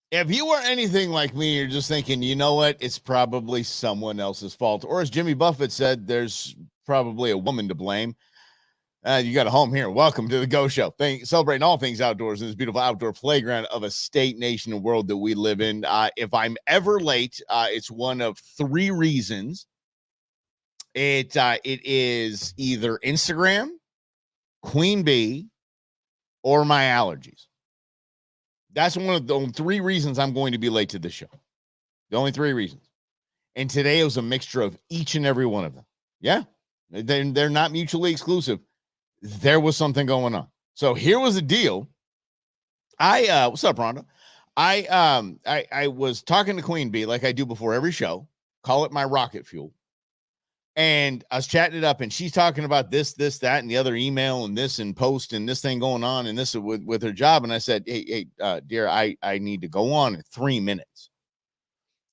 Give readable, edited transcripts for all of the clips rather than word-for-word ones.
If you were anything like me, you're just thinking, you know what? It's probably someone else's fault. Or as Jimmy Buffett said, there's probably a woman to blame. You got a home here. Welcome to the Go Show. Celebrating all things outdoors in this beautiful outdoor playground of a state, nation, and world that we live in. If I'm ever late, it's one of three reasons. It is either Instagram, Queen Bee, or my allergies. That's one of the three reasons I'm going to be late to the show. The only three reasons. And today it was a mixture of each and every one of them. Yeah, they're not mutually exclusive. There was something going on. So here was the deal. What's up, Rhonda? I was talking to Queen Bee like I do before every show. Call it my rocket fuel. And I was chatting it up, and she's talking about this, that, and the other email, and this, and post, and this thing going on, and this with her job. And I said, hey, dear, I need to go on in 3 minutes.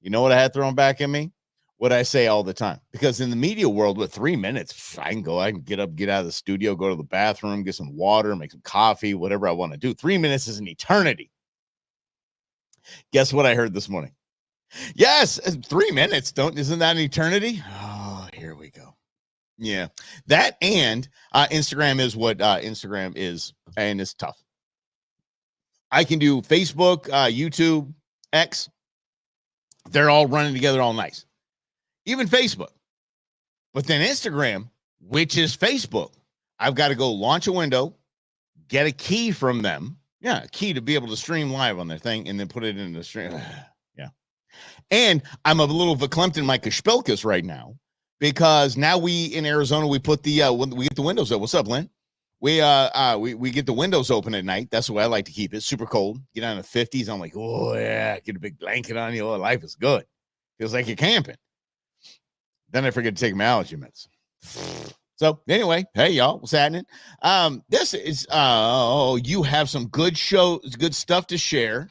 You know what I had thrown back at me? What I say all the time. Because in the media world, with 3 minutes, I can get up, get out of the studio, go to the bathroom, get some water, make some coffee, whatever I want to do. 3 minutes is an eternity. Guess what I heard this morning? Yes, 3 minutes. Isn't that an eternity? Oh, here we go. Yeah, that and Instagram is what Instagram is, and it's tough. I can do Facebook, YouTube, X. They're all running together all nice. Even Facebook. But then Instagram, which is Facebook, I've got to go launch a window, get a key from them. Yeah, a key to be able to stream live on their thing, and then put it in the stream. Yeah. And I'm a little verklempt in my kashpilkas right now, because now we in Arizona, we put the we get the windows up. What's up, Lynn? We get the windows open at night. That's the way I like to keep it. Super cold. Get down to 50s. I'm like, oh yeah, get a big blanket on you. Oh, life is good. Feels like you're camping. Then I forget to take my allergy meds. So anyway, hey y'all, what's happening? This is you have some good stuff to share.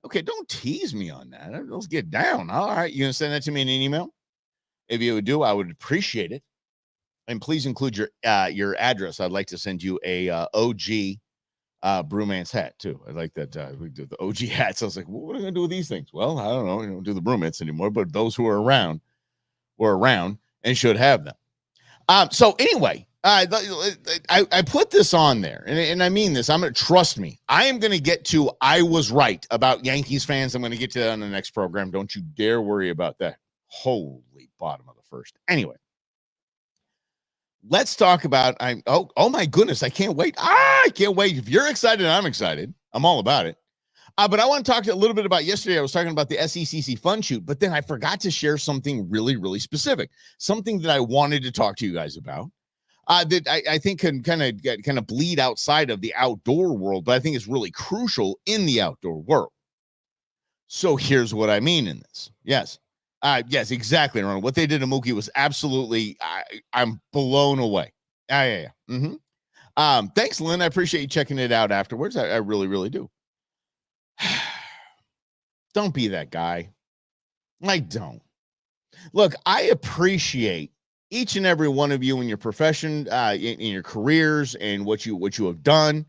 Okay, don't tease me on that. Let's get down. All right, you gonna send that to me in an email? If you would do, I would appreciate it. And please include your address. I'd like to send you a OG Brewman's hat too. I like that we do the OG hats. I was like, well, what are we gonna do with these things? Well, I don't know. We don't do the Brewmans anymore, but those who are around and should have them. So anyway, I put this on there, and I mean this. Trust me. I am going to get to I was right about Yankees fans. I'm going to get to that on the next program. Don't you dare worry about that. Holy bottom of the first. Anyway, let's talk about. Oh my goodness, I can't wait. I can't wait. If you're excited, I'm excited. I'm all about it. But I want to talk a little bit about yesterday. I was talking about the SECC Fun Shoot, but then I forgot to share something really, really specific, something that I wanted to talk to you guys about that I think can kind of bleed outside of the outdoor world, but I think is really crucial in the outdoor world. So here's what I mean in this. Yes, exactly, Ronald. What they did to Mookie was absolutely, I'm blown away. Yeah. Mm-hmm. Thanks, Lynn. I appreciate you checking it out afterwards. I really, really do. Don't be that guy. I don't. Look, I appreciate each and every one of you in your profession, in your careers, and what you have done.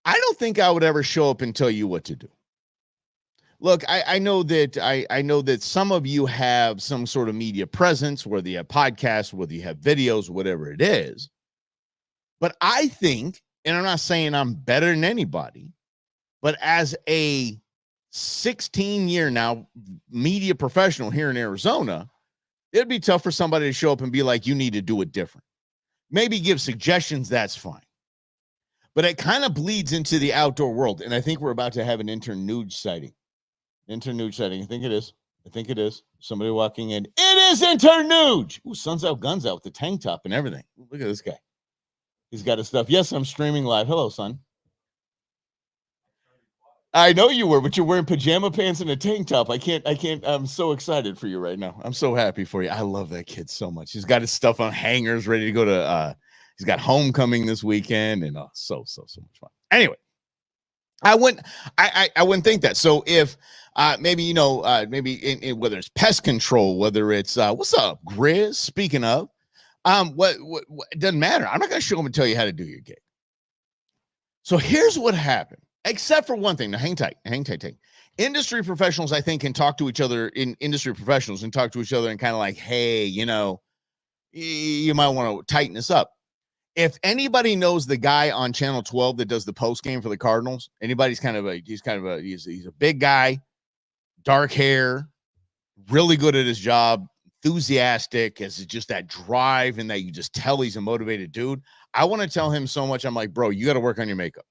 I don't think I would ever show up and tell you what to do. Look, I know that I know that some of you have some sort of media presence, whether you have podcasts, whether you have videos, whatever it is. But I think, and I'm not saying I'm better than anybody, but as a 16-year now media professional here in Arizona, it'd be tough for somebody to show up and be like, you need to do it different. Maybe give suggestions, that's fine. But it kind of bleeds into the outdoor world, and I think we're about to have an internude sighting. I think it is. Somebody walking in. It is internude. Ooh, sun's out, guns out with the tank top and everything. Look at this guy. He's got his stuff. Yes, I'm streaming live. Hello, son. I know you were, but you're wearing pajama pants and a tank top. I can't. I'm so excited for you right now. I'm so happy for you. I love that kid so much. He's got his stuff on hangers, ready to go to, he's got homecoming this weekend, and so much fun. Anyway, I wouldn't think that. So if maybe, maybe in whether it's pest control, whether it's, what's up, Grizz? Speaking of, what it doesn't matter. I'm not going to show them and tell you how to do your gig. So here's what happened. Except for one thing. Now, hang tight. Industry professionals, I think, can talk to each other and talk to each other and kind of like, hey, you might want to tighten this up. If anybody knows the guy on Channel 12 that does the post game for the Cardinals, he's a big guy, dark hair, really good at his job, enthusiastic, has just that drive and that you just tell he's a motivated dude. I want to tell him so much. I'm like, bro, you got to work on your makeup.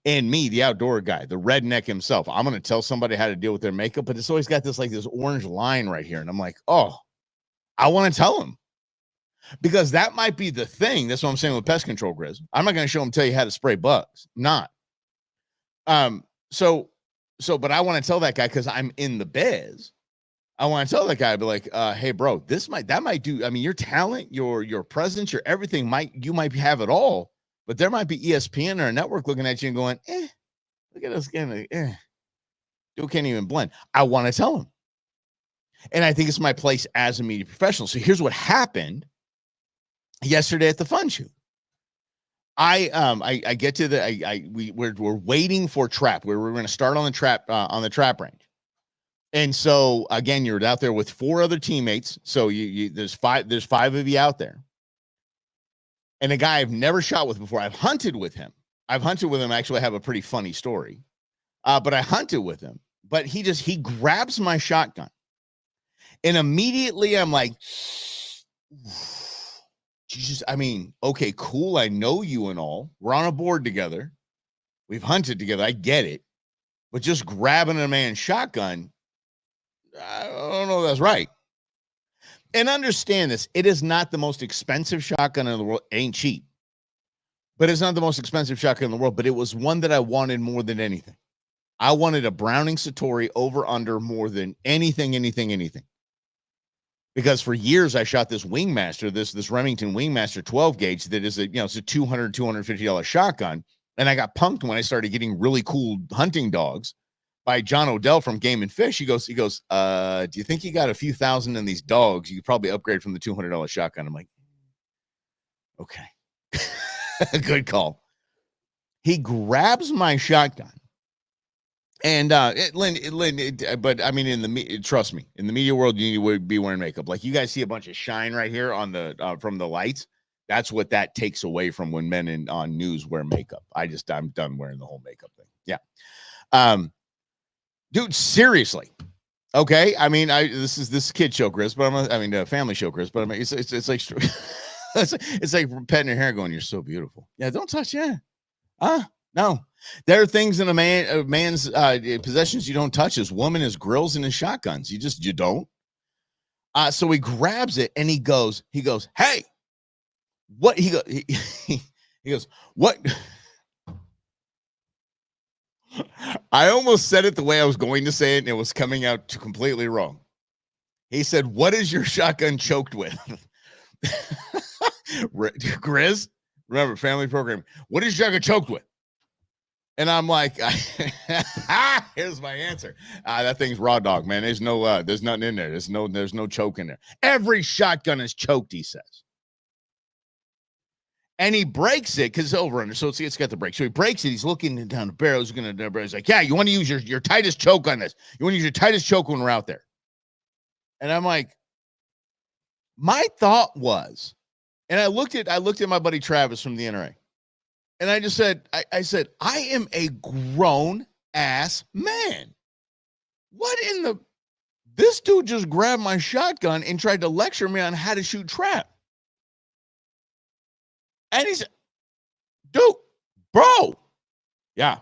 And me, the outdoor guy, the redneck himself, I'm going to tell somebody how to deal with their makeup, but it's always got this orange line right here. And I'm like, oh, I want to tell him. Because that might be the thing. That's what I'm saying with pest control, Grizz. I'm not going to tell you how to spray bugs. Not. But I want to tell that guy because I'm in the biz. I want to tell that guy, I'd be like, hey, bro, that might do. I mean, your talent, your presence, your everything you might have it all, but there might be ESPN or a network looking at you and going, look at us again. Dude can't even blend. I want to tell him. And I think it's my place as a media professional. So here's what happened yesterday at the fun shoot. I get to we're waiting for trap. We're going to start on the trap range. And so again, you're out there with 4 other teammates. So there's five of you out there. And a guy I've never shot with before. I've hunted with him. Actually, I have a pretty funny story. But I hunted with him. But he grabs my shotgun. And immediately I'm like, okay, cool. I know you and all. We're on a board together. We've hunted together. I get it. But just grabbing a man's shotgun, I don't know if that's right. And understand this. It is not the most expensive shotgun in the world. It ain't cheap. But it's not the most expensive shotgun in the world. But it was one that I wanted more than anything. I wanted a Browning Satori over under more than anything. Because for years I shot this Wingmaster, this Remington Wingmaster 12 gauge that is it's a $250 shotgun. And I got punked when I started getting really cool hunting dogs by John Odell from Game and Fish. He goes, do you think you got a few thousand in these dogs? You could probably upgrade from the $200 shotgun. I'm like, okay, good call. He grabs my shotgun. And but I mean, trust me, in the media world, you need to be wearing makeup. Like you guys see a bunch of shine right here on the from the lights. That's what that takes away from when men on news wear makeup. I'm done wearing the whole makeup thing. Yeah, dude, seriously. Okay, I mean, this is kid show, Chris, but family show, Chris, but I mean, it's like it's like petting your hair, going, "You're so beautiful." Yeah, don't touch that. No. There are things in a man's possessions you don't touch. His woman, his grills, and his shotguns. You don't. So he grabs it and he goes, hey, what? He goes, what? I almost said it the way I was going to say it, and it was coming out completely wrong. He said, what is your shotgun choked with? Grizz, remember, family programming. What is your shotgun choked with? And I'm like, here's my answer. That thing's raw dog, man. There's nothing in there. There's no choke in there. Every shotgun is choked, he says. And he breaks it because it's over under. So it's got the break. So he breaks it. He's looking down the barrel. He's like, yeah, you want to use your tightest choke on this. You want to use your tightest choke when we're out there. And I'm like, my thought was, and I looked at my buddy Travis from the NRA. And I just said, I said, I am a grown ass man. This dude just grabbed my shotgun and tried to lecture me on how to shoot trap. And he said, dude, bro. Yeah.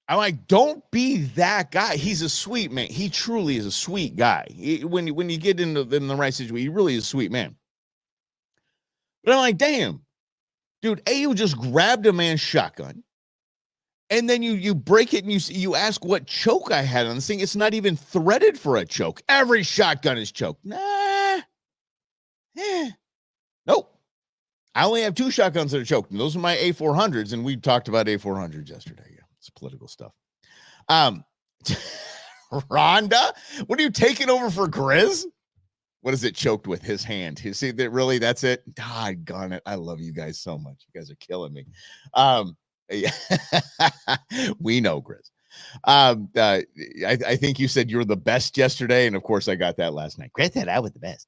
I'm like, don't be that guy. He's a sweet man. He truly is a sweet guy. When you get in the right situation, he really is a sweet man. But I'm like, damn. Dude, you just grabbed a man's shotgun, and then you break it, and you ask what choke I had on this thing. It's not even threaded for a choke. Every shotgun is choked. Nah. Nope. I only have 2 shotguns that are choked, and those are my A400s, and we talked about A400s yesterday. Yeah, it's political stuff. Rhonda, what are you taking over for Grizz? What is it choked with? His hand. You see that? Really? That's it? God, gone it. I love you guys so much. You guys are killing me. Yeah. We know, Chris. I think you said you were the best yesterday, and of course I got that last night. Chris said I was the best.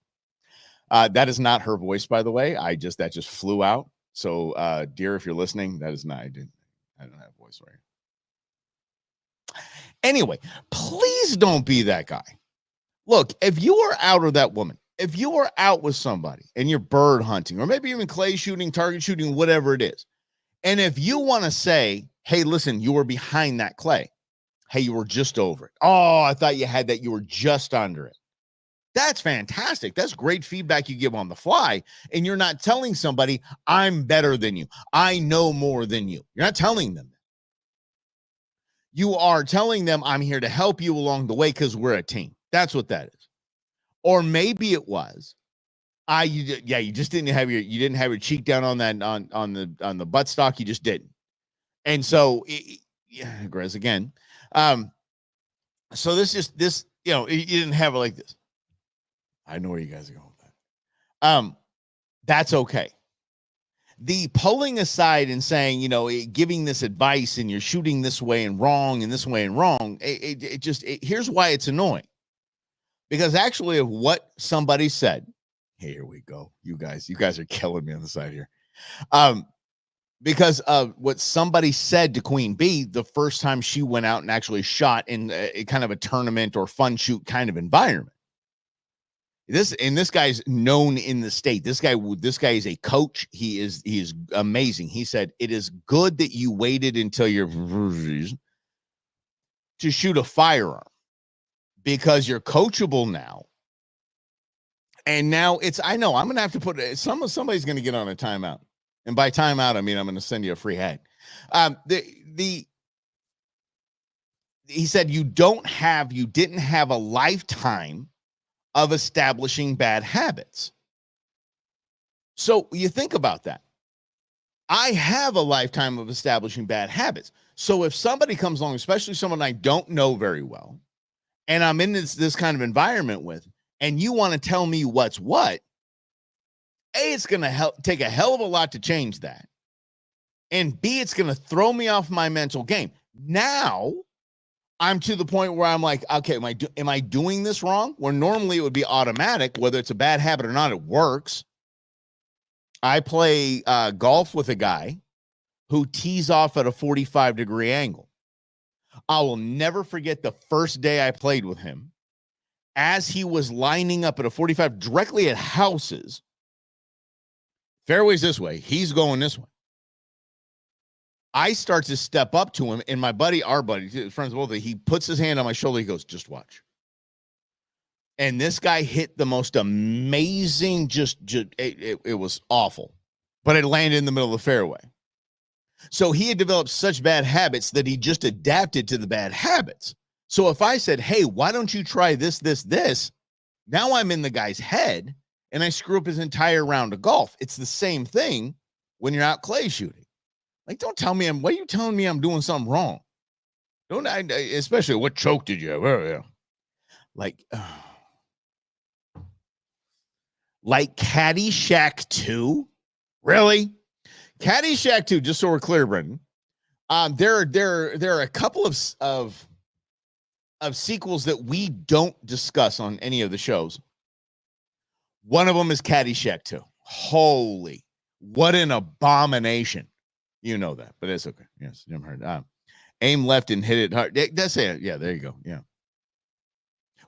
That is not her voice, by the way. That just flew out. So, dear, if you're listening, that is not. I don't have a voice right. Anyway, please don't be that guy. Look, if you are out with that woman, if you are out with somebody and you're bird hunting, or maybe even clay shooting, target shooting, whatever it is, and if you want to say, "Hey, listen, you were behind that clay. Hey, you were just over it. Oh, I thought you had that. You were just under it." That's fantastic. That's great feedback you give on the fly. And you're not telling somebody, "I'm better than you. I know more than you." You're not telling them that. You are telling them, "I'm here to help you along the way because we're a team." That's what that is. Or maybe it was, you just didn't have your cheek down on that on the buttstock. You just didn't. And so, yeah, Grez again. So this, you didn't have it like this. I know where you guys are going with that. That's okay. The pulling aside and saying, giving this advice and you're shooting this way and wrong and this way and wrong, here's why it's annoying. Because actually of what somebody said, here we go. You guys are killing me on the side here. Because of what somebody said to Queen Bee the first time she went out and actually shot in a kind of a tournament or fun shoot kind of environment. This guy's known in the state. This guy is a coach. He is amazing. He said, "It is good that you waited until you're to shoot a firearm because you're coachable now." And now I know I'm going to have to put somebody's going to get on a timeout. And by timeout, I mean, I'm going to send you a free hat. He said, you didn't have a lifetime of establishing bad habits. So you think about that. I have a lifetime of establishing bad habits. So if somebody comes along, especially someone I don't know very well, and I'm in this kind of environment with, and you want to tell me what's what, A, it's going to take a hell of a lot to change that. And B, it's going to throw me off my mental game. Now I'm to the point where I'm like, okay, am I doing this wrong? Where normally it would be automatic, whether it's a bad habit or not, it works. I play golf with a guy who tees off at a 45-degree angle. I will never forget the first day I played with him. As he was lining up at a 45 directly at houses, fairways this way, he's going this way. I start to step up to him, and our buddy, friends both, he puts his hand on my shoulder. He goes, "Just watch." And this guy hit the most amazing, it was awful, but it landed in the middle of the fairway. So he had developed such bad habits that he just adapted to the bad habits. So if I said, "Hey, why don't you try this, now I'm in the guy's head and I screw up his entire round of golf. It's the same thing when you're out clay shooting. Like, don't tell me what are you telling me I'm doing something wrong? Don't I, especially what choke did you have? Oh, yeah. Like Caddyshack 2? Really? Caddyshack 2, just so we're clear, Brendan. There are a couple of sequels that we don't discuss on any of the shows. One of them is Caddyshack 2. Holy, what an abomination. You know that, but it's okay. Yes, never heard. Aim left and hit it hard. That's it. Yeah, there you go. Yeah.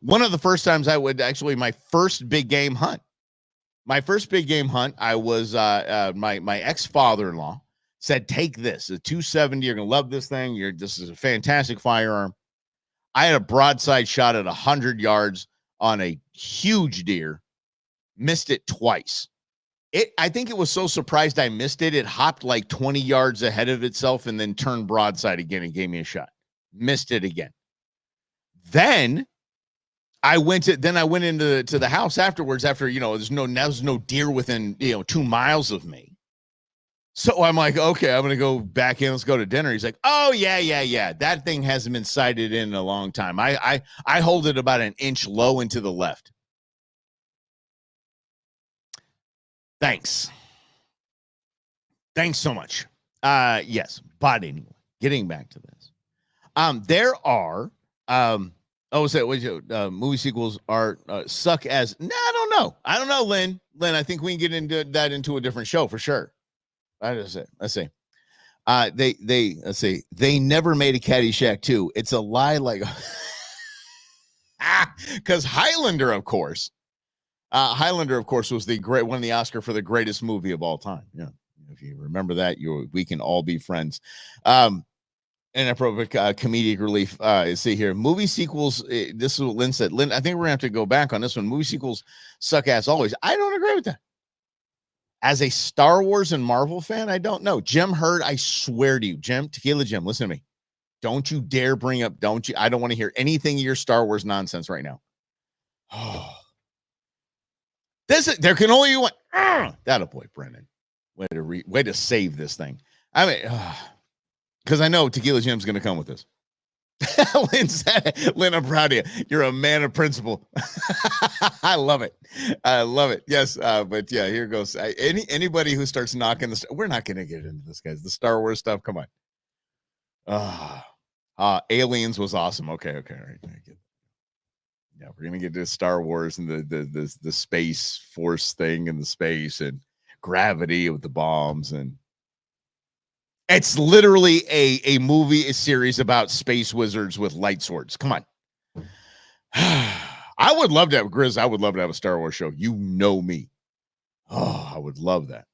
One of the first times my first big game hunt. I was my ex-father-in-law said, "Take this, a 270. You're gonna love this thing. This is a fantastic firearm." I had a broadside shot at 100 yards on a huge deer, missed it twice. I think it was so surprised I missed it. It hopped like 20 yards ahead of itself and then turned broadside again and gave me a shot. Missed it again. Then I went into the house afterwards after, there's no deer within, 2 miles of me. So I'm like, okay, I'm going to go back in. Let's go to dinner. He's like, "Oh, yeah. That thing hasn't been sighted in a long time. I hold it about an inch low and to the left." Thanks so much. Yes, but anyway, getting back to this. There are movie sequels are suck as I don't know, Lynn. I think we can get into that into a different show for sure. Let's see. Let's see. They never made a Caddyshack 2. It's a lie, like because Highlander, of course. Highlander, of course, was won the Oscar for the greatest movie of all time. Yeah, if you remember that, we can all be friends. Inappropriate comedic relief. See here, movie sequels. This is what Lynn said. Lynn, I think we're gonna have to go back on this one. Movie sequels suck ass always. I don't agree with that. As a Star Wars and Marvel fan, I don't know. Jim Hurd, I swear to you, Tequila Jim, listen to me. Don't you dare bring up. I don't want to hear anything of your Star Wars nonsense right now. Oh. There can only be one. That a boy, Brendan. Way to save this thing. I mean, because I know Tequila Jim's going to come with this. Lynn, I'm proud of you. You're a man of principle. I love it. I love it. Yes, but yeah, here goes. Anybody who starts knocking this, we're not going to get into this, guys. The Star Wars stuff. Come on. Aliens was awesome. Okay, all right. Yeah, we're gonna get to Star Wars and the space force thing and the space and gravity with the bombs, and it's literally a series about space wizards with light swords. Come on. I would love to have Grizz. I would love to have a Star Wars show. You know me. Oh, I would love that.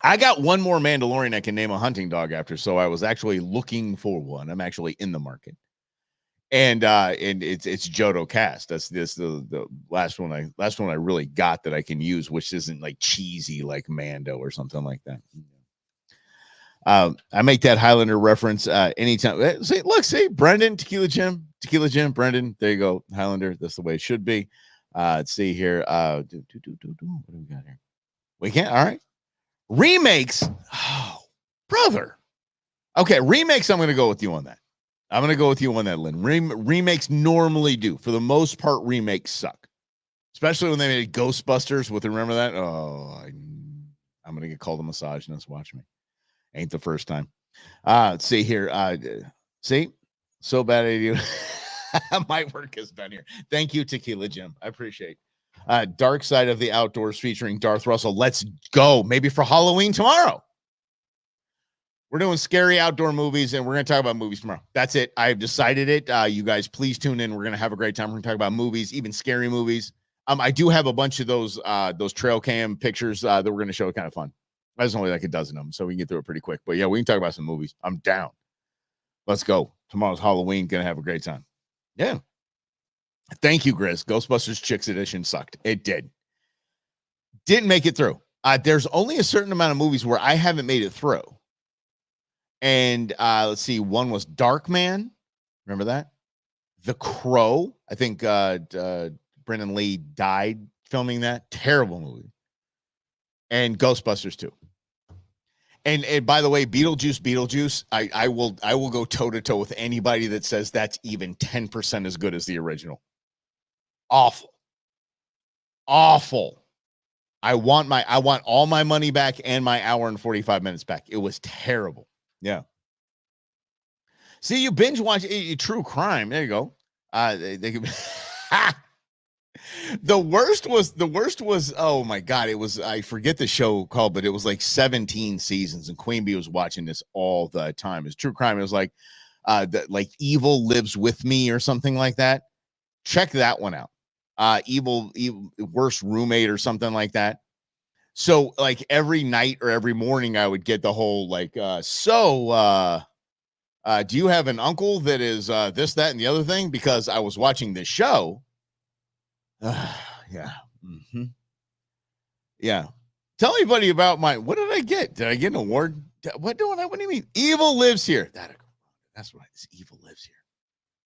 I got one more Mandalorian I can name a hunting dog after, so I was actually looking for one. I'm actually in the market. And it's Jodo Cast. That's the last one I really got that I can use, which isn't like cheesy like Mando or something like that. I make that Highlander reference anytime. See, Brendan, Tequila Jim, Brendan. There you go, Highlander. That's the way it should be. Let's see here. What do we got here? We can't. All right. Remakes. Oh, brother. Okay, remakes. I'm going to go with you on that. Lynn. Remakes normally do. For the most part, remakes suck. Especially when they made Ghostbusters with, remember that? Oh, I'm going to get called a misogynist. Watch me. Ain't the first time. Let's see here. See? So bad at you. My work is done here. Thank you, Tequila Jim. I appreciate it. Dark Side of the Outdoors featuring Darth Russell. Let's go. Maybe for Halloween tomorrow. We're doing scary outdoor movies, and we're going to talk about movies tomorrow. That's it. I've decided it. You guys, please tune in. We're going to have a great time. We're going to talk about movies, even scary movies. I do have a bunch of those trail cam pictures that we're going to show. Kind of fun. There's only like a dozen of them, so we can get through it pretty quick. But yeah, we can talk about some movies. I'm down. Let's go. Tomorrow's Halloween. Going to have a great time. Yeah. Thank you, Grizz. Ghostbusters Chicks Edition sucked. It did. Didn't make it through. There's only a certain amount of movies where I haven't made it through. And let's see, one was Darkman. Remember that? The Crow. I think Brendan Lee died filming that. Terrible movie. And Ghostbusters 2. And by the way, Beetlejuice, I will go toe-to-toe with anybody that says that's even 10% as good as the original. Awful. I want all my money back and my hour and 45 minutes back. It was terrible. Yeah. See, you binge watch true crime. There you go. The worst was, oh my God, it was, I forget the show called, but it was like 17 seasons, and Queen Bee was watching this all the time. It's true crime. It was like Evil Lives With Me or something like that. Check that one out. Evil Worst Roommate or something like that. So like every night or every morning I would get the whole like, do you have an uncle that is this, that, and the other thing? Because I was watching this show. Yeah. Mm-hmm. Yeah. Tell anybody about what did I get? Did I get an award? What do you mean? Evil Lives Here. That's right. This Evil Lives Here.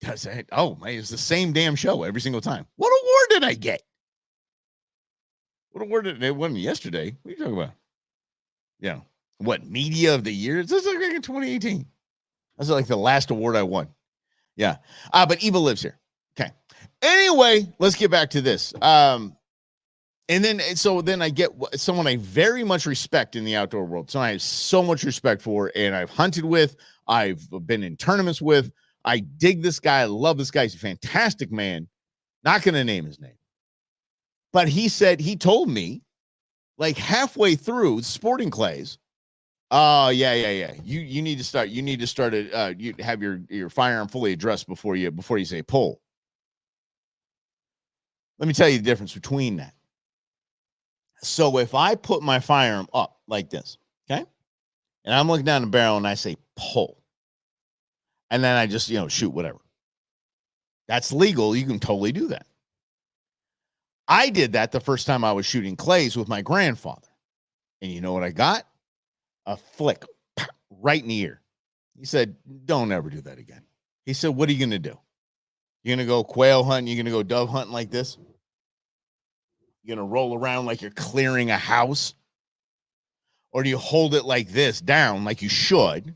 Does it? Oh, man, it's the same damn show every single time. What award did I get? What award did it? Wasn't yesterday. What are you talking about? Yeah. What, Media of the Year? This is like in 2018. That's like the last award I won. Yeah. But Evil Lives Here. Okay. Anyway, let's get back to this. And then I get someone I very much respect in the outdoor world. So I have so much respect for, and I've hunted with, I've been in tournaments with. I dig this guy. I love this guy. He's a fantastic man. Not going to name his name. But he told me like halfway through Sporting Clays, oh, yeah. You need to start it. You have your firearm fully addressed before you say pull. Let me tell you the difference between that. So if I put my firearm up like this, okay, and I'm looking down the barrel and I say pull, and then I just, shoot whatever. That's legal. You can totally do that. I did that the first time I was shooting clays with my grandfather. And you know what I got? A flick right in the ear. He said, don't ever do that again. He said, what are you going to do? You're going to go quail hunting? You're going to go dove hunting like this? You're going to roll around like you're clearing a house? Or do you hold it like this down like you should?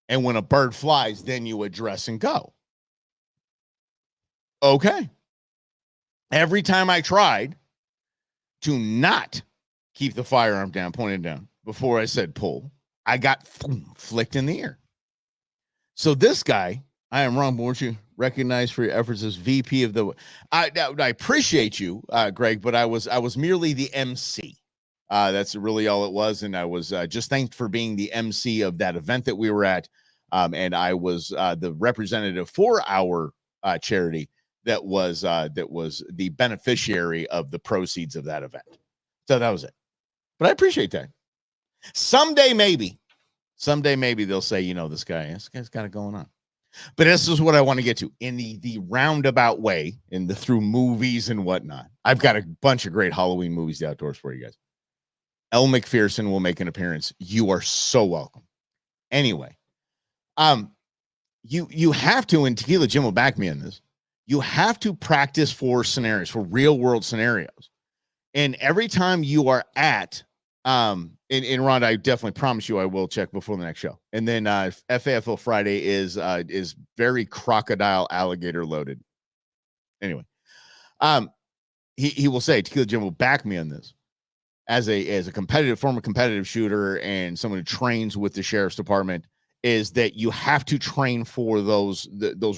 And when a bird flies, then you address and go. Okay. Every time I tried to not keep the firearm down, pointed down, before I said pull, I got flicked in the ear. So this guy, I am wrong, but weren't you recognized for your efforts as VP of the... I appreciate you, Greg, but I was merely the MC. That's really all it was. And I was just thanked for being the MC of that event that we were at. And I was the representative for our charity that was the beneficiary of the proceeds of that event. So that was it. But I appreciate that. Someday maybe they'll say, this guy's got it going on. But this is what I want to get to in the roundabout way, through movies and whatnot. I've got a bunch of great Halloween movies outdoors for you guys. Elle Macpherson will make an appearance. You are so welcome. Anyway, you have to, and Tequila Jim will back me on this, you have to practice for scenarios, for real world scenarios. And every time you are at, in Ron, I definitely promise you I will check before the next show. And then FAFL Friday is very crocodile alligator loaded. Anyway, he will say, Tequila Jim will back me on this. As a former competitive shooter and someone who trains with the sheriff's department, is that you have to train for those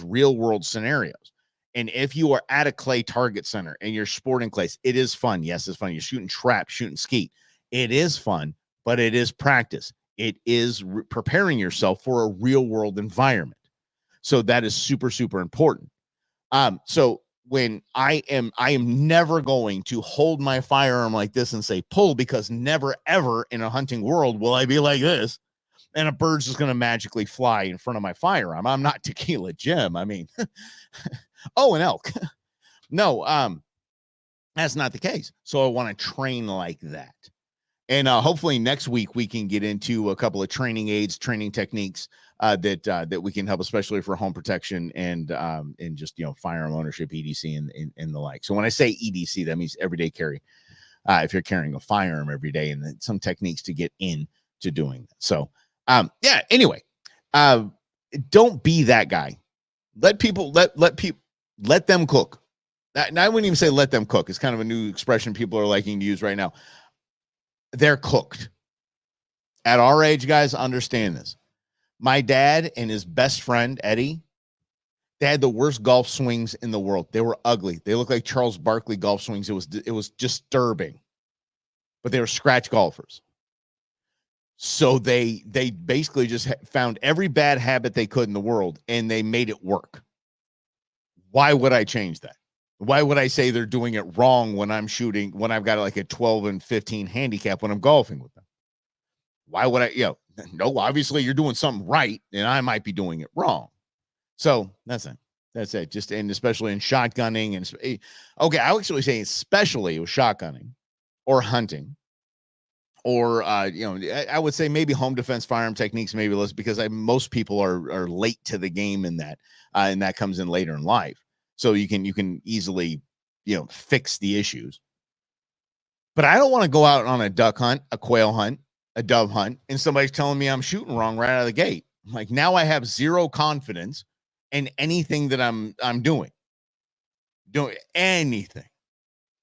real world scenarios. And if you are at a clay target center and you're sporting clays, it is fun. Yes, it's fun. You're shooting trap, shooting skeet. It is fun, but it is practice. It is preparing yourself for a real world environment. So that is super, super important. So when I am never going to hold my firearm like this and say pull, because never, ever in a hunting world will I be like this and a bird's just going to magically fly in front of my firearm. I'm not Tequila Jim. I mean, an elk. No, that's not the case. So I want to train like that. And hopefully next week we can get into a couple of training aids, training techniques that we can help, especially for home protection and just firearm ownership, EDC, and the like. So when I say EDC, that means everyday carry. If you're carrying a firearm every day, and then some techniques to get into doing that. So Anyway, don't be that guy. Let them cook. And I wouldn't even say let them cook. It's kind of a new expression people are liking to use right now. They're cooked. At our age, guys, understand this. My dad and his best friend, Eddie, they had the worst golf swings in the world. They were ugly. They looked like Charles Barkley golf swings. It was disturbing. But they were scratch golfers. So they basically just found every bad habit they could in the world, and they made it work. Why would I change that? Why would I say they're doing it wrong when I'm shooting, when I've got like a 12 and 15 handicap when I'm golfing with them? Why would I, no, obviously you're doing something right and I might be doing it wrong. So that's it. That's it. Just, and especially in shotgunning okay, I would actually say especially with shotgunning or hunting or, I would say maybe home defense firearm techniques, maybe less, because most people are late to the game in that, and that comes in later in life. So you can easily, fix the issues. But I don't want to go out on a duck hunt, a quail hunt, a dove hunt, and somebody's telling me I'm shooting wrong right out of the gate. Like, now I have zero confidence in anything that I'm doing anything.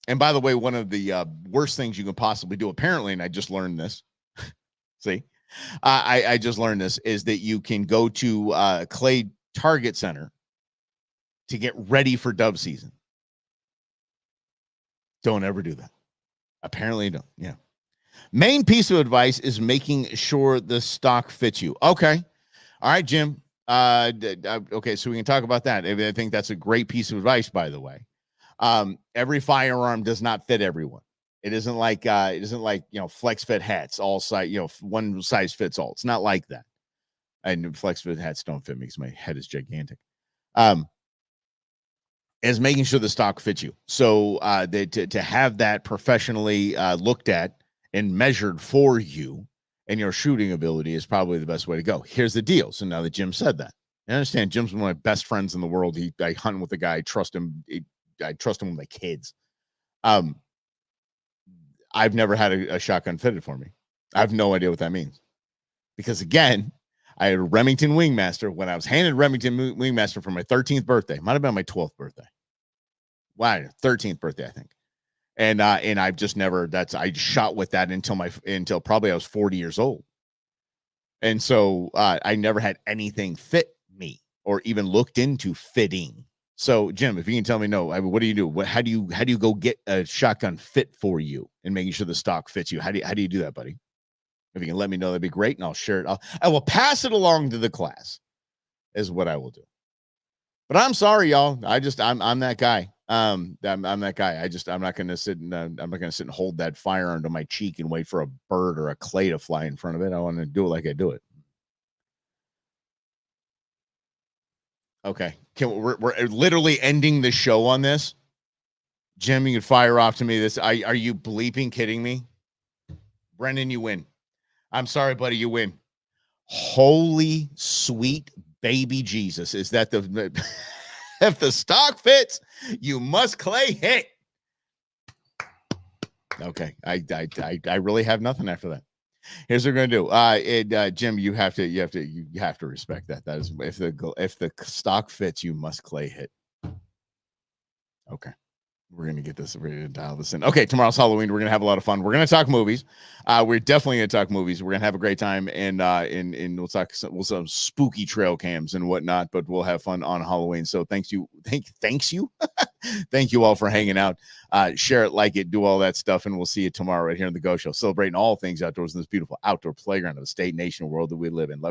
And by the way, one of the worst things you can possibly do, apparently, and I just learned this. See, I just learned this, is that you can go to Clay Target Center to get ready for dove season. Don't ever do that. Apparently, don't. Yeah. Main piece of advice is making sure the stock fits you. Okay. All right, Jim. Okay, so we can talk about that. I think that's a great piece of advice, by the way. Every firearm does not fit everyone. It isn't like flex fit hats, all size, one size fits all. It's not like that. And flex fit hats don't fit me because my head is gigantic. Is making sure the stock fits you. So to have that professionally looked at and measured for you and your shooting ability is probably the best way to go. Here's the deal. So now that Jim said that, I understand Jim's one of my best friends in the world. I hunt with the guy. I trust him. I trust him with my kids. I've never had a shotgun fitted for me. I have no idea what that means. Because again, I had a Remington Wingmaster when I was handed Remington Wingmaster for my 13th birthday. Might have been my 12th birthday. Wow, 13th birthday, I think. And I've just never, I shot with that until probably I was 40 years old. And so I never had anything fit me or even looked into fitting. So Jim, if you can tell me, what do you do? How do you go get a shotgun fit for you and making sure the stock fits you? How do you do that, buddy? If you can let me know, that'd be great. And I'll share it. I will pass it along to the class is what I will do. But I'm sorry, y'all. I'm that guy. I'm that guy. I'm not going to sit and hold that firearm to my cheek and wait for a bird or a clay to fly in front of it. I want to do it like I do it. Okay. We're literally ending the show on this. Jim, you can fire off to me this. Are you bleeping kidding me? Brendan, you win. I'm sorry, buddy, you win. Holy sweet baby Jesus. Is that if the stock fits, you must clay hit. Okay. I really have nothing after that. Here's what we're gonna do. Jim, you have to respect that. That is, if the stock fits, you must clay hit. Okay. We're going to get this ready to dial this in. Okay, tomorrow's Halloween. We're going to have a lot of fun. We're going to talk movies. We're definitely going to talk movies. We're going to have a great time, and we'll talk some spooky trail cams and whatnot, but we'll have fun on Halloween. So thank you. Thank you all for hanging out. Share it, like it, do all that stuff, and we'll see you tomorrow right here on The Go Show, celebrating all things outdoors in this beautiful outdoor playground of the state, nation, world that we live in. Love you.